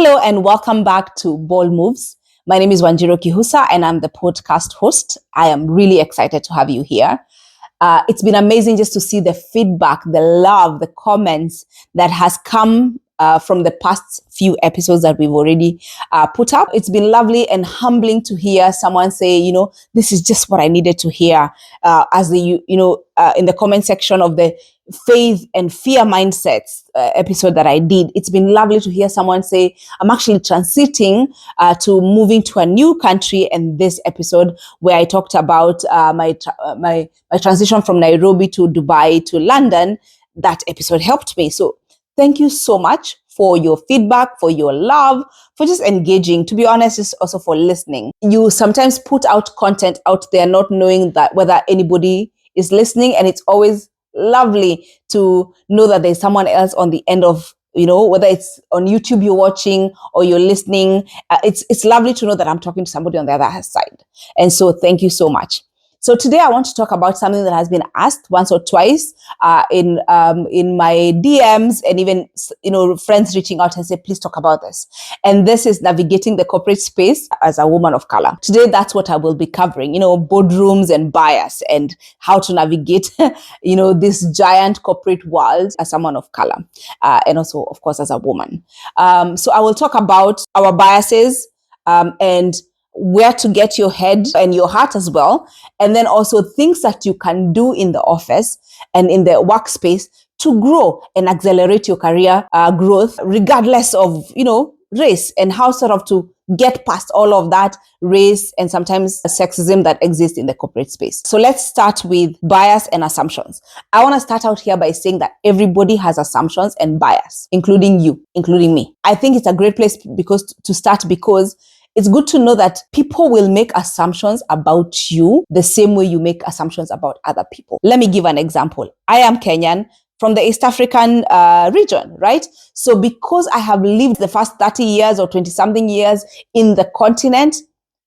Hello and welcome back to Bold Moves. My name is Wanjiro Kihusa and I'm the podcast host. I am really excited to have you here. It's been amazing just to see the feedback, the love, the comments that has come from the past few episodes that we've already put up. It's been lovely and humbling to hear someone say, this is just what I needed to hear in the comment section of the faith and fear mindsets episode that I did. It's been lovely to hear someone say, I'm actually transiting to moving to a new country. And this episode where I talked about my transition from Nairobi to Dubai to London, that episode helped me. So thank you so much for your feedback, for your love, for just engaging. To be honest, just also for listening. You sometimes put out content out there not knowing that whether anybody is listening, and it's always lovely to know that there's someone else on the end of, whether it's on YouTube you're watching or you're listening. It's lovely to know that I'm talking to somebody on the other side. And so thank you so much. So today I want to talk about something that has been asked once or twice in my DMs, and even friends reaching out and say, please talk about this. And this is navigating the corporate space as a woman of color. Today, that's what I will be covering. Boardrooms and bias, and how to navigate this giant corporate world as someone of color, and also, of course, as a woman. So I will talk about our biases and where to get your head and your heart as well. And then also things that you can do in the office and in the workspace to grow and accelerate your career growth, regardless of, race, and how sort of to get past all of that race and sometimes sexism that exists in the corporate space. So let's start with bias and assumptions. I want to start out here by saying that everybody has assumptions and bias, including you, including me. I think it's a great place because it's good to know that people will make assumptions about you the same way you make assumptions about other people. Let me give an example. I am Kenyan from the East African region, right? So because I have lived the first 30 years or 20-something years in the continent,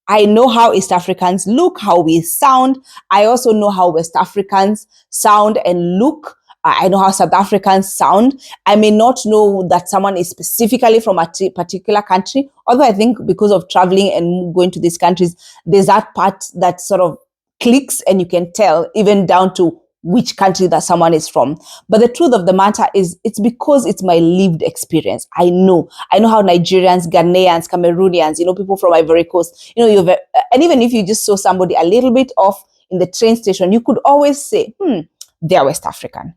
I know how East Africans look, how we sound. I also know how West Africans sound and look. I know how South Africans sound. I may not know that someone is specifically from a particular country, although I think because of traveling and going to these countries, there's that part that sort of clicks and you can tell even down to which country that someone is from. But the truth of the matter is it's because it's my lived experience. I know how Nigerians, Ghanaians, Cameroonians, people from Ivory Coast, and even if you just saw somebody a little bit off in the train station, you could always say, they're West African,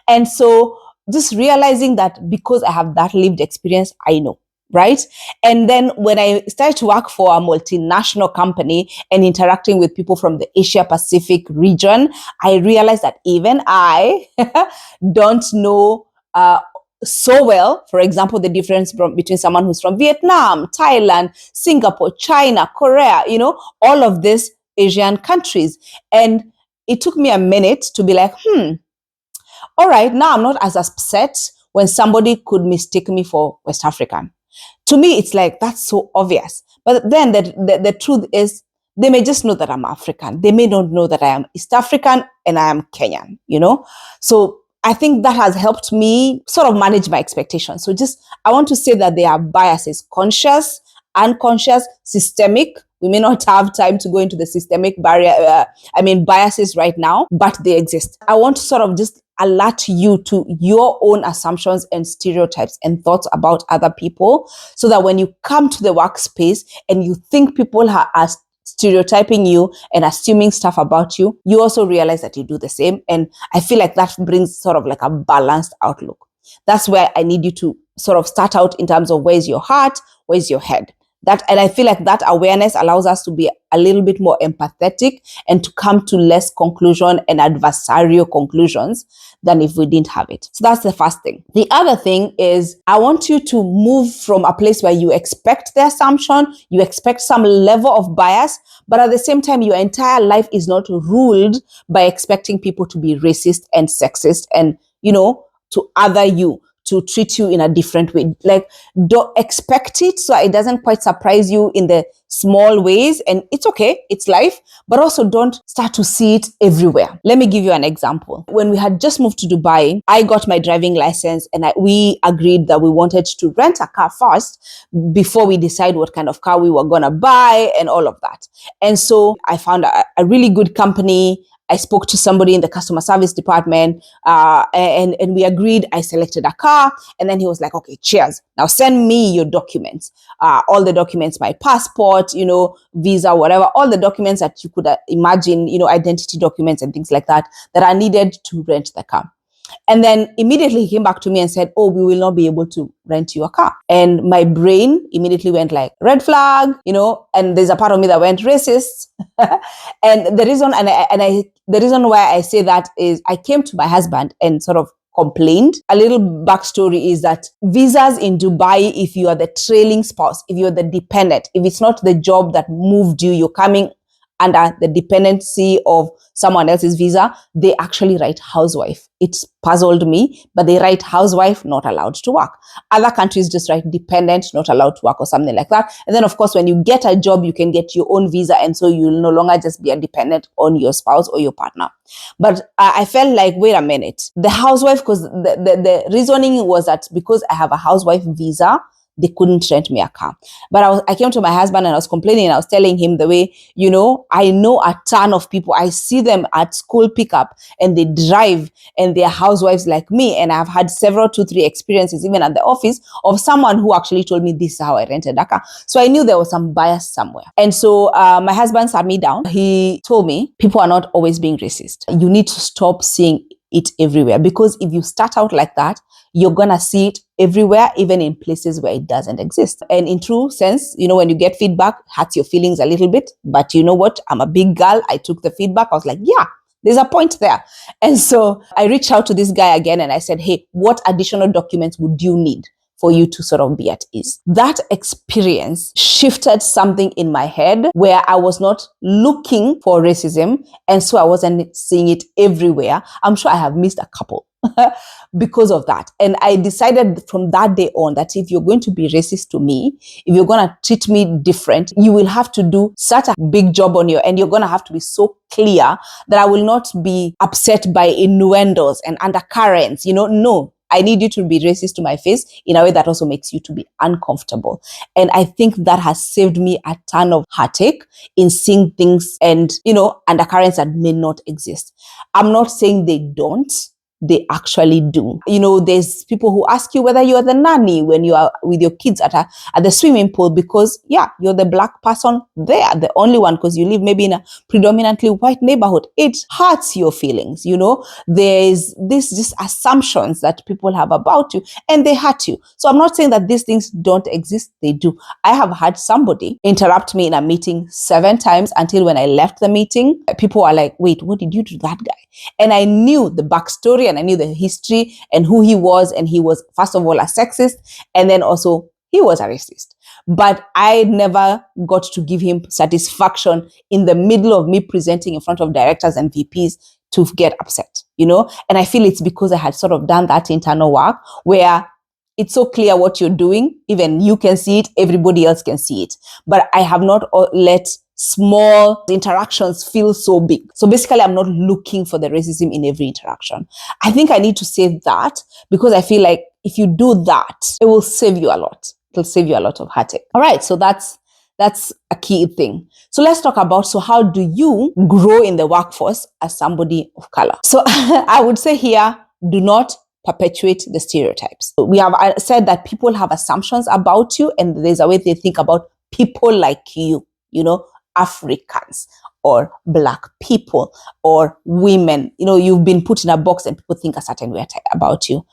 And so just realizing that because I have that lived experience, I know, right? And then when I started to work for a multinational company and interacting with people from the Asia Pacific region, I realized that even I don't know so well, for example, the difference between someone who's from Vietnam, Thailand, Singapore, China, Korea, all of these Asian countries. And it took me a minute to be like, all right, now I'm not as upset when somebody could mistake me for West African. To me, it's like, that's so obvious. But then the truth is, they may just know that I'm African. They may not know that I am East African and I am Kenyan, So I think that has helped me sort of manage my expectations. So I want to say that there are biases, conscious, unconscious, systemic. We may not have time to go into the systemic biases right now, but they exist. I want to sort of just alert you to your own assumptions and stereotypes and thoughts about other people, so that when you come to the workspace and you think people are stereotyping you and assuming stuff about you, you also realize that you do the same. And I feel like that brings sort of like a balanced outlook. That's where I need you to sort of start out in terms of where's your heart, where's your head. And I feel like that awareness allows us to be a little bit more empathetic and to come to less conclusion and adversarial conclusions than if we didn't have it. So that's the first thing. The other thing is I want you to move from a place where you expect the assumption, you expect some level of bias, but at the same time, your entire life is not ruled by expecting people to be racist and sexist and, to other you, to treat you in a different way. Like, don't expect it so it doesn't quite surprise you in the small ways, and it's okay, it's life, but also don't start to see it everywhere. Let me give you an example. When we had just moved to Dubai, I got my driving license, and we agreed that we wanted to rent a car first before we decide what kind of car we were gonna buy and all of that. And so I found a really good company. I spoke to somebody in the customer service department, and we agreed. I selected a car, and then he was like, okay, cheers. Now send me your documents, all the documents, my passport, visa, whatever, all the documents that you could imagine, identity documents and things like that are needed to rent the car. And then immediately he came back to me and said, oh, we will not be able to rent you a car. And my brain immediately went like, red flag, and there's a part of me that went racist. And the reason, the reason why I say that is I came to my husband and sort of complained. A little backstory is that visas in Dubai, if you are the trailing spouse, if you're the dependent, if it's not the job that moved you, you're coming under the dependency of someone else's visa, they actually write housewife. It's puzzled me, but they write housewife, not allowed to work. Other countries just write dependent, not allowed to work, or something like that. And then, of course, when you get a job, you can get your own visa, and so you'll no longer just be a dependent on your spouse or your partner. But I felt like, wait a minute, the housewife, because the reasoning was that because I have a housewife visa, they couldn't rent me a car. But I came to my husband and I was complaining, and I was telling him the way, I know a ton of people. I see them at school pickup and they drive and they're housewives like me. And I've had several 2-3 experiences, even at the office, of someone who actually told me this is how I rented a car. So I knew there was some bias somewhere. And so my husband sat me down. He told me, people are not always being racist. You need to stop seeing it everywhere, because if you start out like that, you're gonna see it everywhere, even in places where it doesn't exist. And in true sense, when you get feedback, hurts your feelings a little bit, but you know what? I'm a big girl. I took the feedback. I was like, yeah, there's a point there. And so I reached out to this guy again and I said, hey, what additional documents would you need for you to sort of be at ease? That experience shifted something in my head where I was not looking for racism, and so I wasn't seeing it everywhere. I'm sure I have missed a couple because of that. And I decided from that day on that if you're going to be racist to me, if you're going to treat me different, you will have to do such a big job on your end. You're going to have to be so clear that I will not be upset by innuendos and undercurrents. No. I need you to be racist to my face in a way that also makes you to be uncomfortable. And I think that has saved me a ton of heartache in seeing things and, undercurrents that may not exist. I'm not saying they don't. They actually do. There's people who ask you whether you're the nanny when you are with your kids at the swimming pool, because you're the black person there, the only one, because you live maybe in a predominantly white neighborhood. It hurts your feelings. There's this just assumptions that people have about you, and they hurt you. So I'm not saying that these things don't exist. They do. I have had somebody interrupt me in a meeting 7 times until when I left the meeting, people are like, wait, what did you do to that guy? And I knew the backstory and I knew the history and who he was. And he was, first of all, a sexist. And then also he was a racist. But I never got to give him satisfaction in the middle of me presenting in front of directors and VPs to get upset, And I feel it's because I had sort of done that internal work where it's so clear what you're doing. Even you can see it. Everybody else can see it. But I have not let small interactions feel so big. So basically, I'm not looking for the racism in every interaction. I think I need to say that because I feel like if you do that, it will save you a lot. It'll save you a lot of heartache. All right. So that's a key thing. So let's talk about, so how do you grow in the workforce as somebody of color? So I would say here, do not perpetuate the stereotypes. We have said that people have assumptions about you, and there's a way they think about people like you, Africans or Black people or women. You've been put in a box and people think a certain way about you.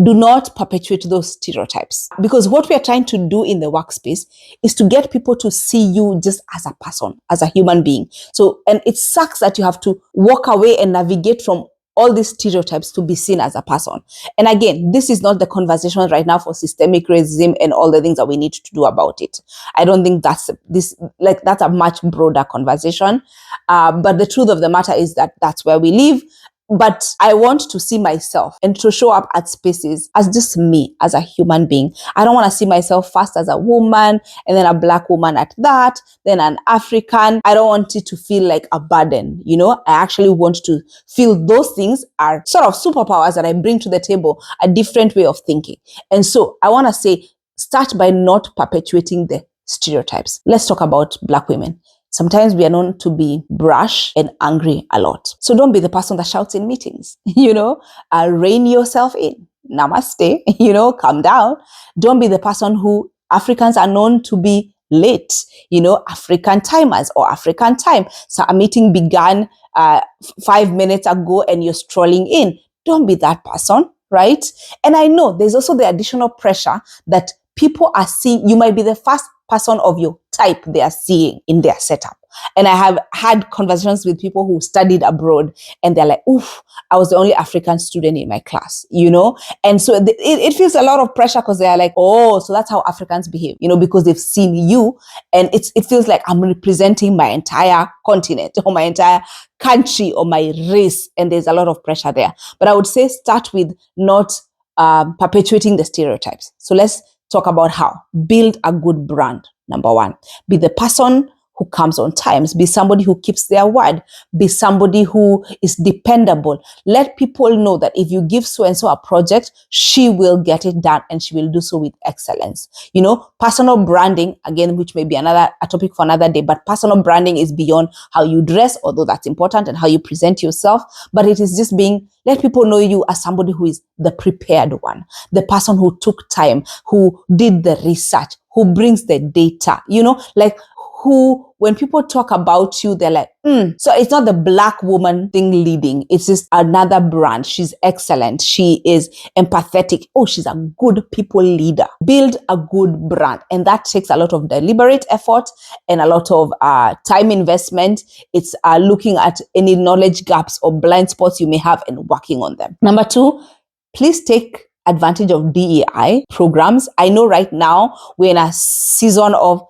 Do not perpetuate those stereotypes, because what we are trying to do in the workspace is to get people to see you just as a person, as a human being. So, and it sucks that you have to walk away and navigate from all these stereotypes to be seen as a person. And again, this is not the conversation right now for systemic racism and all the things that we need to do about it. I don't think that's a much broader conversation. But the truth of the matter is that that's where we live. But I want to see myself and to show up at spaces as just me, as a human being. I don't want to see myself first as a woman and then a Black woman at that, then an African. I don't want it to feel like a burden. I actually want to feel those things are sort of superpowers that I bring to the table, a different way of thinking. And so I want to say, start by not perpetuating the stereotypes. Let's talk about Black women. Sometimes we are known to be brash and angry a lot. So don't be the person that shouts in meetings, rein yourself in. Namaste, calm down. Don't be the person who Africans are known to be late, African timers or African time. So a meeting began 5 minutes ago and you're strolling in. Don't be that person, right? And I know there's also the additional pressure that people are seeing. You might be the first person of your type they are seeing in their setup. And I have had conversations with people who studied abroad and they're like, oof, I was the only African student in my class, And so it feels a lot of pressure because they're like, oh, so that's how Africans behave, because they've seen you. And it feels like I'm representing my entire continent or my entire country or my race. And there's a lot of pressure there. But I would say start with not perpetuating the stereotypes. So let's talk about how. Build a good brand. Number one, be the person who comes on time, be somebody who keeps their word, be somebody who is dependable. Let people know that if you give so-and-so a project, she will get it done and she will do so with excellence. Personal branding, again, which may be a topic for another day, but personal branding is beyond how you dress, although that's important, and how you present yourself, but it is just let people know you as somebody who is the prepared one, the person who took time, who did the research, who brings the data, who, when people talk about you, they're like, So it's not the Black woman thing leading. It's just another brand. She's excellent. She is empathetic. Oh, she's a good people leader. Build a good brand. And that takes a lot of deliberate effort and a lot of time investment. It's looking at any knowledge gaps or blind spots you may have and working on them. Number two, please take advantage of DEI programs. I know right now we're in a season of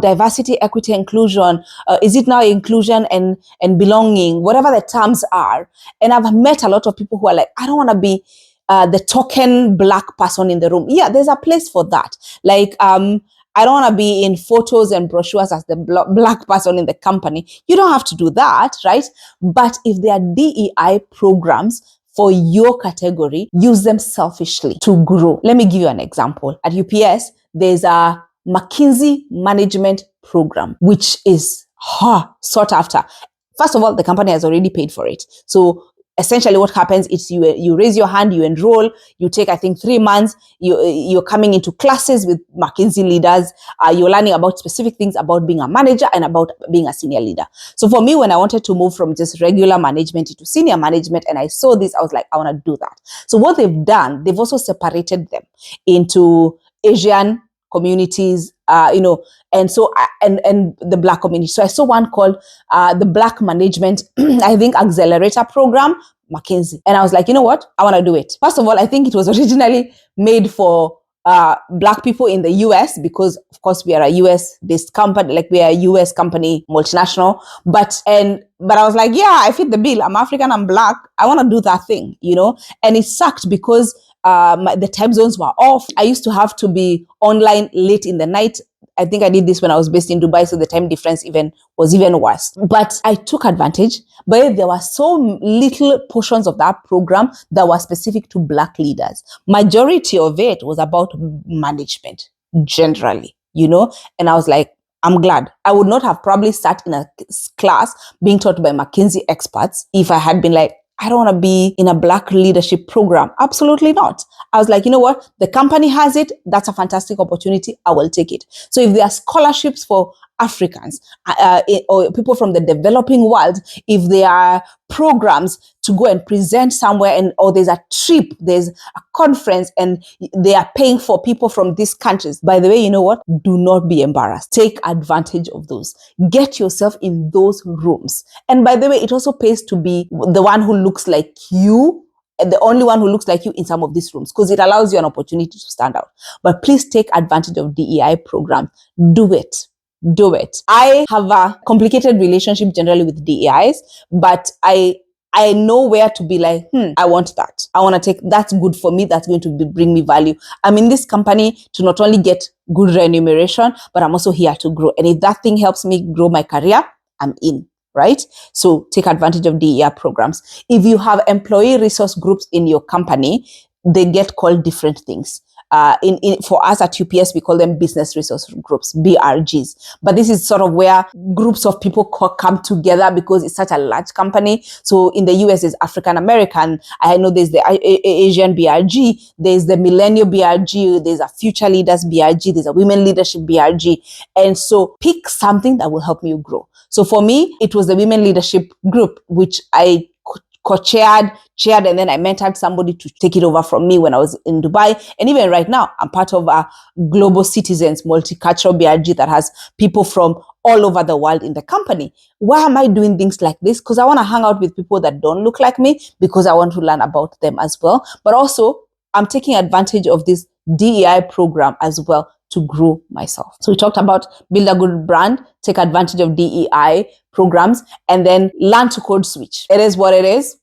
diversity, equity, inclusion. Is it now inclusion and belonging? Whatever the terms are. And I've met a lot of people who are like, I don't want to be the token Black person in the room. Yeah, there's a place for that. I don't want to be in photos and brochures as the Black person in the company. You don't have to do that, right? But if there are DEI programs for your category, use them selfishly to grow. Let me give you an example. At UPS, there's a McKinsey management program, which is sought after. First of all, the company has already paid for it. So essentially what happens is you raise your hand, you enroll, you take, I think, 3 months, you're coming into classes with McKinsey leaders, you're learning about specific things about being a manager and about being a senior leader. So for me, when I wanted to move from just regular management into senior management and I saw this, I was like, I want to do that. So what they've done, they've also separated them into Asian communities, and so and the Black community. So I saw one called the Black Management, I think, Accelerator Program, McKinsey. And I was like, you know what? I want to do it. First of all, I think it was originally made for Black people in the US because, of course, we are a US-based company, like we are a US company, multinational. But I was like, yeah, I fit the bill. I'm African, I'm Black. I want to do that thing, And it sucked because the time zones were off. I used to have to be online late in the night. I think I did this when I was based in Dubai, so the time difference was even worse. But I took advantage. But there were so little portions of that program that were specific to Black leaders. Majority of it was about management, generally, And I was like, I'm glad. I would not have probably sat in a class being taught by McKinsey experts if I had been like, I don't want to be in a Black leadership program. Absolutely not. I was like, you know what? The company has it. That's a fantastic opportunity. I will take it. So if there are scholarships for Africans or people from the developing world, if there are programs to go and present somewhere or there's a trip, there's a conference and they are paying for people from these countries. By the way, you know what? Do not be embarrassed. Take advantage of those. Get yourself in those rooms. And by the way, it also pays to be the one who looks like you, the only one who looks like you in some of these rooms, because it allows you an opportunity to stand out. But please take advantage of DEI program. Do it. Do it. I have a complicated relationship generally with DEIs, but I I know where to be like, I want that. I want to take, that's good for me. That's going to bring me value. I'm in this company to not only get good remuneration, but I'm also here to grow. And if that thing helps me grow my career, I'm in, right? So take advantage of DER programs. If you have employee resource groups in your company, they get called different things. For us at UPS, we call them business resource groups, BRGs. But this is sort of where groups of people come together because it's such a large company. So in the US, there's African American. I know there's the Asian BRG. There's the Millennial BRG. There's a Future Leaders BRG. There's a Women Leadership BRG. And so pick something that will help you grow. So for me, it was the Women Leadership Group, which I co-chaired, and then I mentored somebody to take it over from me when I was in Dubai. And even right now, I'm part of a Global Citizens Multicultural BRG that has people from all over the world in the company. Why am I doing things like this? Because I want to hang out with people that don't look like me, because I want to learn about them as well. But also, I'm taking advantage of this DEI program as well to grow myself. So we talked about build a good brand, take advantage of DEI programs, and then learn to code switch. It is what it is.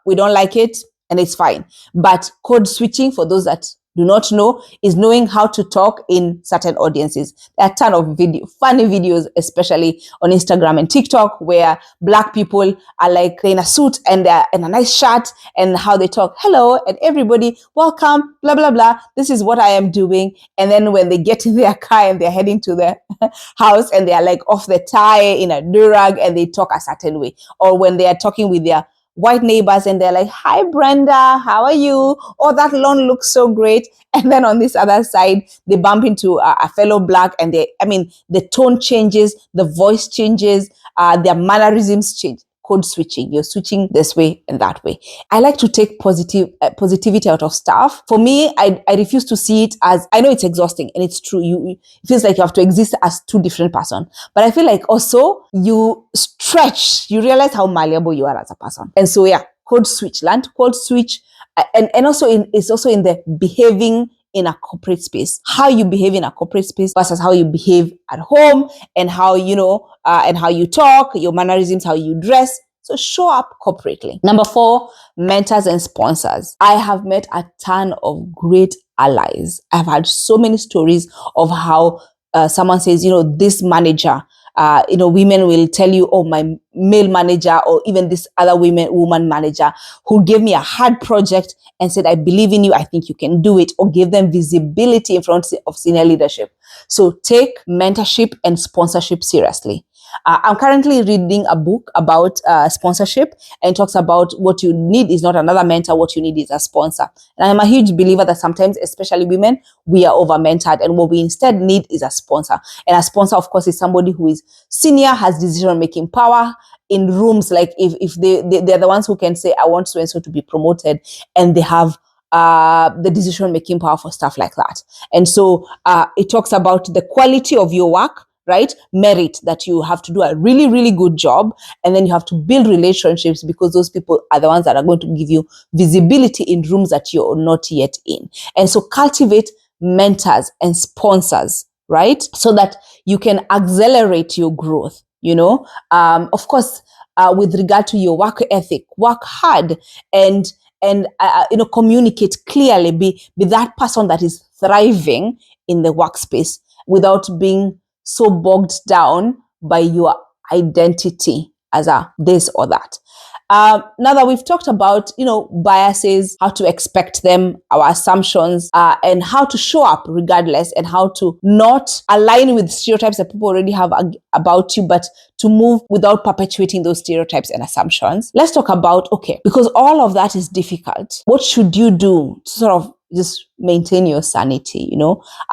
We don't like it, and it's fine. But code switching, for those that do not know, is knowing how to talk in certain audiences. There are a ton of funny videos, especially on Instagram and TikTok, where Black people are like in a suit and they're in a nice shirt, and how they talk, hello, and everybody, welcome, blah, blah, blah. This is what I am doing. And then when they get in their car and they're heading to their house and they're like off the tie in a durag and they talk a certain way. Or when they are talking with their white neighbors and they're like, hi Brenda, how are you? Oh, that lawn looks so great. And then on this other side, they bump into a fellow Black, and the tone changes, the voice changes, their mannerisms change. Code switching. You're switching this way and that way. I like to take positivity out of stuff. For me, I refuse to see it as, I know it's exhausting and it's true. It feels like you have to exist as two different persons. But I feel like also you stretch, you realize how malleable you are as a person. And so yeah, code switch, learn to code switch. And also it's also in the behaving in a corporate space, how you behave in a corporate space versus how you behave at home, and how, and how you talk, your mannerisms, how you dress. So show up corporately. Number 4, mentors and sponsors. I have met a ton of great allies. I've had so many stories of how someone says, this manager, women will tell you, oh, my male manager, or even this other woman manager who gave me a hard project and said, I believe in you, I think you can do it, or give them visibility in front of senior leadership. So take mentorship and sponsorship seriously. I'm currently reading a book about sponsorship, and it talks about what you need is not another mentor, what you need is a sponsor. And I'm a huge believer that sometimes, especially women, we are over-mentored, and what we instead need is a sponsor. And a sponsor, of course, is somebody who is senior, has decision-making power in rooms. Like if they're the ones who can say, I want so-and-so to be promoted, and they have the decision-making power for stuff like that. And so it talks about the quality of your work, right? Merit, that you have to do a really, really good job, and then you have to build relationships, because those people are the ones that are going to give you visibility in rooms that you're not yet in. And so cultivate mentors and sponsors, right? So that you can accelerate your growth, of course, with regard to your work ethic, work hard, and communicate clearly, be that person that is thriving in the workspace without being so bogged down by your identity as a this or that. Now that we've talked about, biases, how to expect them, our assumptions, and how to show up regardless, and how to not align with stereotypes that people already have about you, but to move without perpetuating those stereotypes and assumptions. Let's talk about, because all of that is difficult, what should you do to sort of just maintain your sanity,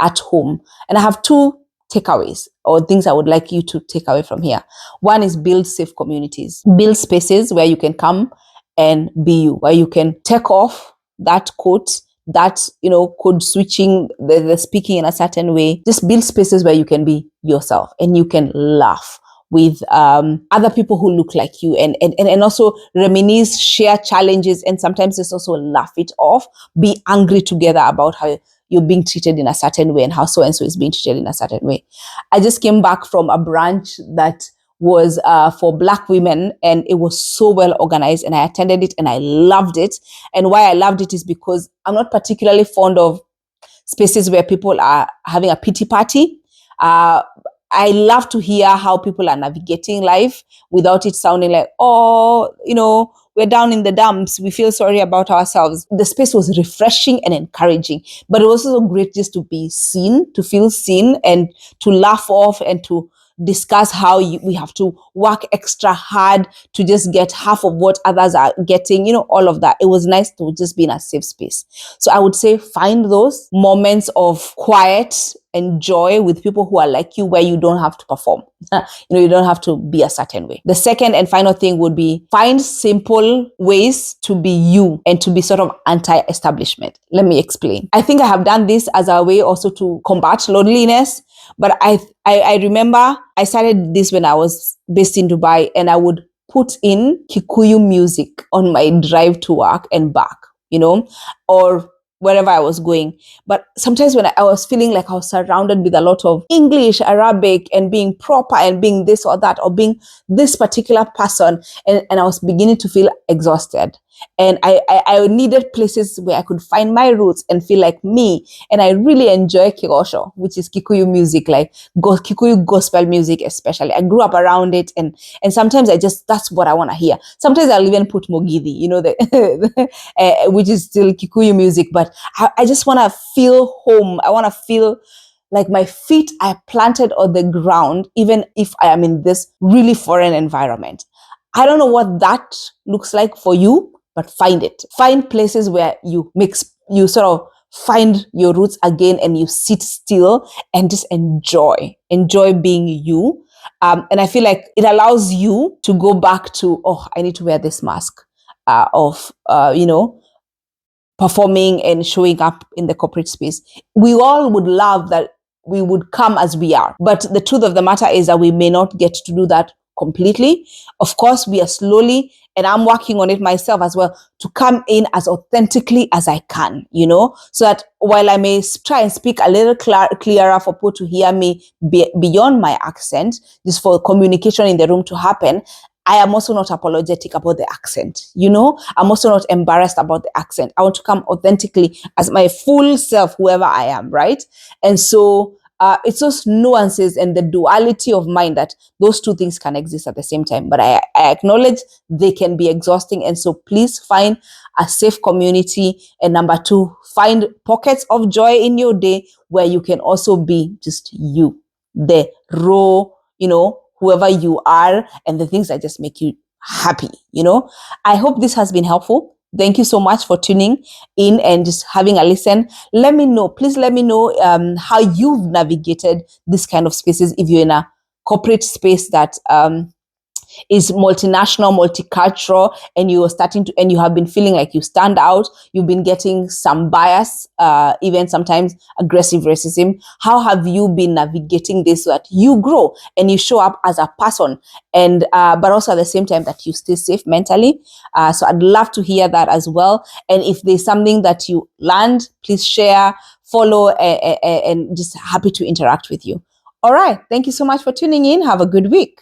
at home? And I have 2 takeaways or things I would like you to take away from here. One is build safe communities, build spaces where you can come and be you, where you can take off that coat, that, code switching, the speaking in a certain way. Just build spaces where you can be yourself and you can laugh with other people who look like you, and also reminisce, share challenges, and sometimes just also laugh it off, be angry together about how you're being treated in a certain way and how so-and-so is being treated in a certain way. I just came back from a brunch that was for Black women, and it was so well organized, and I attended it and I loved it. And why I loved it is because I'm not particularly fond of spaces where people are having a pity party. Uh, I love to hear how people are navigating life without it sounding like, oh, we're down in the dumps. We feel sorry about ourselves. The space was refreshing and encouraging, but it was also great just to be seen, to feel seen, and to laugh off and to discuss how we have to work extra hard to just get half of what others are getting, all of that. It was nice to just be in a safe space. So I would say find those moments of quiet and joy with people who are like you, where you don't have to perform. You don't have to be a certain way. The second and final thing would be find simple ways to be you and to be sort of anti-establishment. Let me explain. I think I have done this as a way also to combat loneliness. But I remember I started this when I was based in Dubai, and I would put in Kikuyu music on my drive to work and back, or wherever I was going. But sometimes when I was feeling like I was surrounded with a lot of English, Arabic, and being proper and being this or that, or being this particular person, and I was beginning to feel exhausted. And I needed places where I could find my roots and feel like me. And I really enjoy Kirosho, which is Kikuyu music, like Kikuyu gospel music especially. I grew up around it, and sometimes that's what I want to hear. Sometimes I'll even put Mogidi, which is still Kikuyu music, but I just want to feel home. I want to feel like my feet are planted on the ground, even if I am in this really foreign environment. I don't know what that looks like for you, but find it. Find places where you sort of find your roots again, and you sit still and just enjoy being you. And I feel like it allows you to go back to, I need to wear this mask of performing and showing up in the corporate space. We all would love that we would come as we are. But the truth of the matter is that we may not get to do that completely. Of course, we are slowly, and I'm working on it myself as well, to come in as authentically as I can, so that while I may try and speak a little clearer for people to hear me beyond my accent, just for communication in the room to happen, I am also not apologetic about the accent. I'm also not embarrassed about the accent. I want to come authentically as my full self, whoever I am, right? And so it's those nuances and the duality of mind that those two things can exist at the same time. But I acknowledge they can be exhausting. And so please find a safe community. And number two, find pockets of joy in your day where you can also be just you, the raw, whoever you are, and the things that just make you happy. I hope this has been helpful. Thank you so much for tuning in and just having a listen. Please let me know how you've navigated this kind of spaces, if you're in a corporate space that is multinational, multicultural, and you have been feeling like you stand out, you've been getting some bias, even sometimes aggressive racism. How have you been navigating this so that you grow and you show up as a person, and but also at the same time that you stay safe mentally? So I'd love to hear that as well. And if there's something that you learned, please share, follow, and just happy to interact with you. All right. Thank you so much for tuning in. Have a good week.